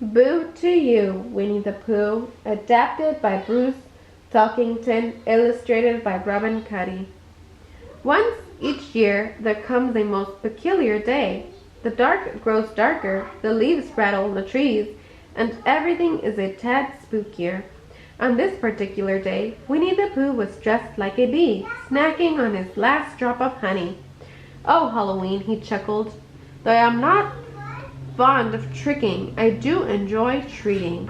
Boo to You, Winnie the Pooh, adapted by Bruce Talkington, illustrated by Robin Cuddy. Once each year there comes a most peculiar day. The dark grows darker, the leaves rattle in the trees, and everything is a tad spookier. On this particular day, Winnie the Pooh was dressed like a bee, snacking on his last drop of honey. "Oh, Halloween," he chuckled. "Though I am not fond of tricking, I do enjoy treating."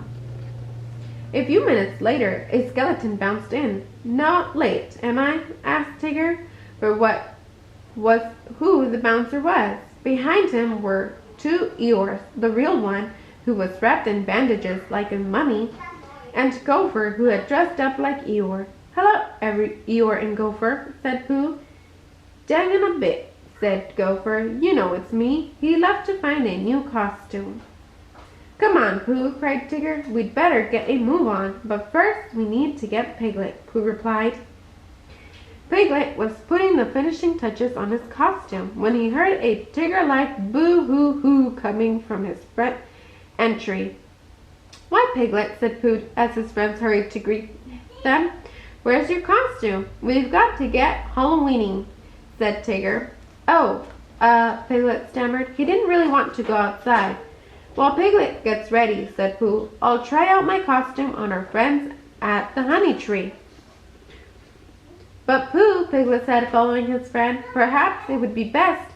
A few minutes later, a skeleton bounced in. "Not late, am I?" asked Tigger, for what was who the bouncer was. Behind him were two Eeyores, the real one, who was wrapped in bandages like a mummy, and Gopher, who had dressed up like Eeyore. "Hello, every Eeyore and Gopher," said Pooh. "Dang in a bit," said Gopher. "You know it's me. He left to find a new costume." "Come on, Pooh," cried Tigger. "We'd better get a move on. But first we need to get Piglet," Pooh replied. Piglet was putting the finishing touches on his costume when he heard a Tigger-like boo-hoo-hoo coming from his front entry. "Why, Piglet," said Pooh as his friends hurried to greet them. "Where's your costume? We've got to get Halloweening," said Tigger. "Oh, Piglet stammered. He didn't really want to go outside." "While Piglet gets ready," said Pooh, "I'll try out my costume on our friends at the honey tree." "But Pooh," Piglet said, following his friend, "perhaps it would be best,"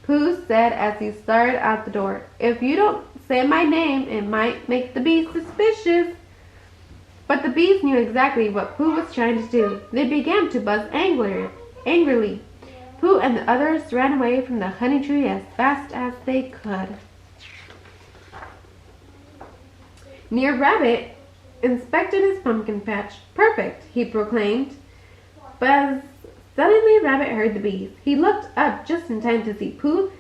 Pooh said as he started out the door, "if you don't say my name. It might make the bees suspicious." But the bees knew exactly what Pooh was trying to do. They began to buzz angrily. Pooh and the others ran away from the honey tree as fast as they could. Near Rabbit inspected his pumpkin patch. "Perfect," he proclaimed. But suddenly Rabbit heard the bees. He looked up just in time to see Pooh,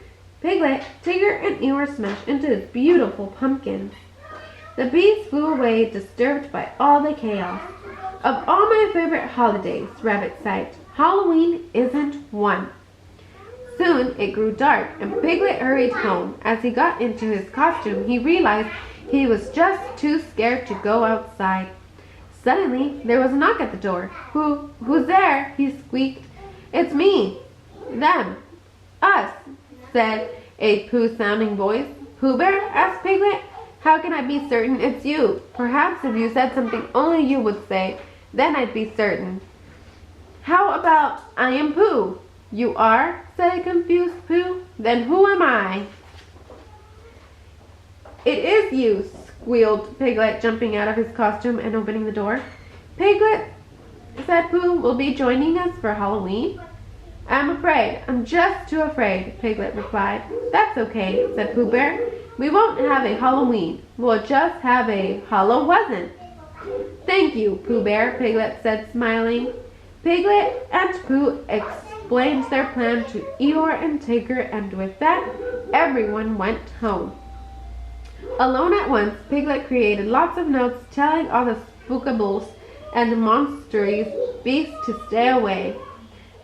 Piglet, Tigger, and Eeyore smash into his beautiful pumpkins. The bees flew away, disturbed by all the chaos. "Of all my favorite holidays," Rabbit sighed, "Halloween isn't one." Soon it grew dark, and Piglet hurried home. As he got into his costume, he realized he was just too scared to go outside. Suddenly, there was a knock at the door. Who's there?" he squeaked. "It's me." "Them." "Us," said a Pooh-sounding voice. "Pooh Bear?" asked Piglet. "How can I be certain it's you? Perhaps if you said something only you would say, then I'd be certain." "How about I am Pooh?" "You are?" said a confused Pooh. "Then who am I?" "It is you," squealed Piglet, jumping out of his costume and opening the door. "Piglet," said Pooh, "will be joining us for Halloween?" "I'm afraid. I'm just too afraid," Piglet replied. "That's okay," said Pooh Bear. "We won't have a Halloween. We'll just have a Hallow-wasn't." "Thank you, Pooh Bear," Piglet said, smiling. Piglet and Pooh explained their plan to Eeyore and Tigger, and with that, everyone went home. Alone at once, Piglet created lots of notes telling all the spookables and monstrous beasts to stay away.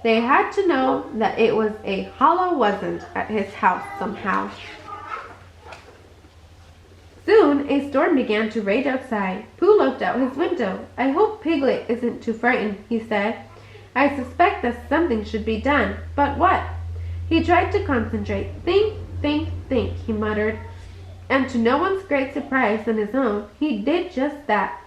They had to know that it was a Hallow-wasn't at his house somehow. Soon a storm began to rage outside. Pooh looked out his window. "I hope Piglet isn't too frightened," he said. "I suspect that something should be done. But what?" He tried to concentrate. "Think, think, think," he muttered. And to no one's great surprise than his own, he did just that.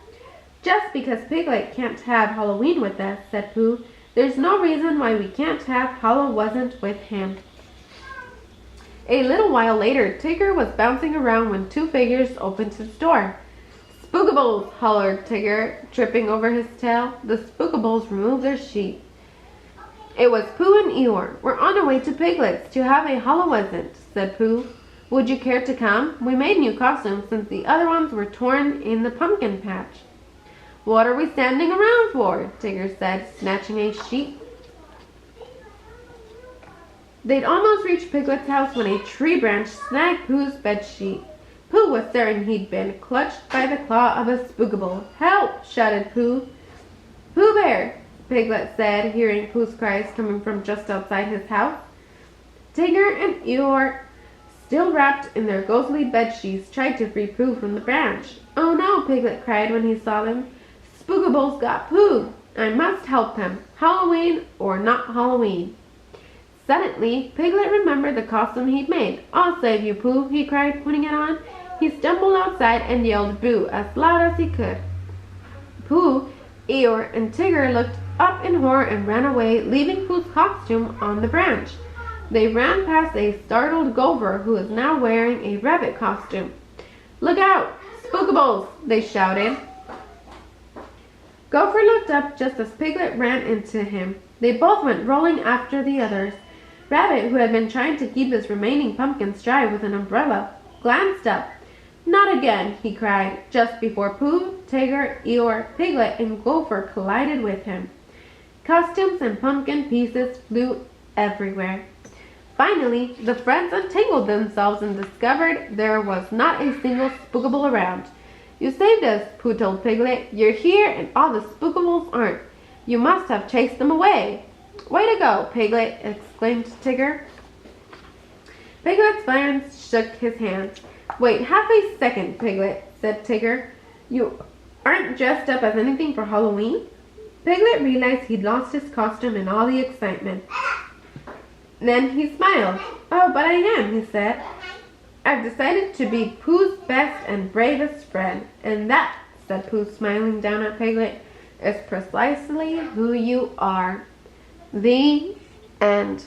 "Just because Piglet can't have Halloween with us," said Pooh, "there's no reason why we can't have Hallow-wasn't with him." A little while later, Tigger was bouncing around when two figures opened his door. "Spookables!" hollered Tigger, tripping over his tail. The Spookables removed their sheet. It was Pooh and Eeyore. "We're on our way to Piglet's to have a Hallow-wasn't," said Pooh. "Would you care to come? We made new costumes since the other ones were torn in the pumpkin patch." "What are we standing around for?" Tigger said, snatching a sheet. They'd almost reached Piglet's house when a tree branch snagged Pooh's bedsheet. Pooh was certain he'd been clutched by the claw of a spookable. "Help!" shouted Pooh. "Pooh Bear!" Piglet said, hearing Pooh's cries coming from just outside his house. Tigger and Eeyore still wrapped in their ghostly bed sheets, tried to free Pooh from the branch. "Oh no," Piglet cried when he saw them. "Spookables got Pooh! I must help him, Halloween or not Halloween." Suddenly, Piglet remembered the costume he'd made. "I'll save you, Pooh," he cried, putting it on. He stumbled outside and yelled boo as loud as he could. Pooh, Eeyore, and Tigger looked up in horror and ran away, leaving Pooh's costume on the branch. They ran past a startled Gopher who was now wearing a rabbit costume. "Look out! Spookables!" they shouted. Gopher looked up just as Piglet ran into him. They both went rolling after the others. Rabbit, who had been trying to keep his remaining pumpkins dry with an umbrella, glanced up. "Not again!" he cried, just before Pooh, Tigger, Eeyore, Piglet, and Gopher collided with him. Costumes and pumpkin pieces flew everywhere. Finally, the friends untangled themselves and discovered there was not a single Spookable around. "You saved us," Pooh told Piglet. "You're here and all the Spookables aren't. You must have chased them away." "Way to go, Piglet!" exclaimed Tigger. Piglet's friends shook his hand. "Wait half a second, Piglet," said Tigger. "You aren't dressed up as anything for Halloween?" Piglet realized he'd lost his costume in all the excitement. Then he smiled. "Oh, but I am," he said. "I've decided to be Pooh's best and bravest friend. And that," said Pooh, smiling down at Piglet, "is precisely who you are." The end.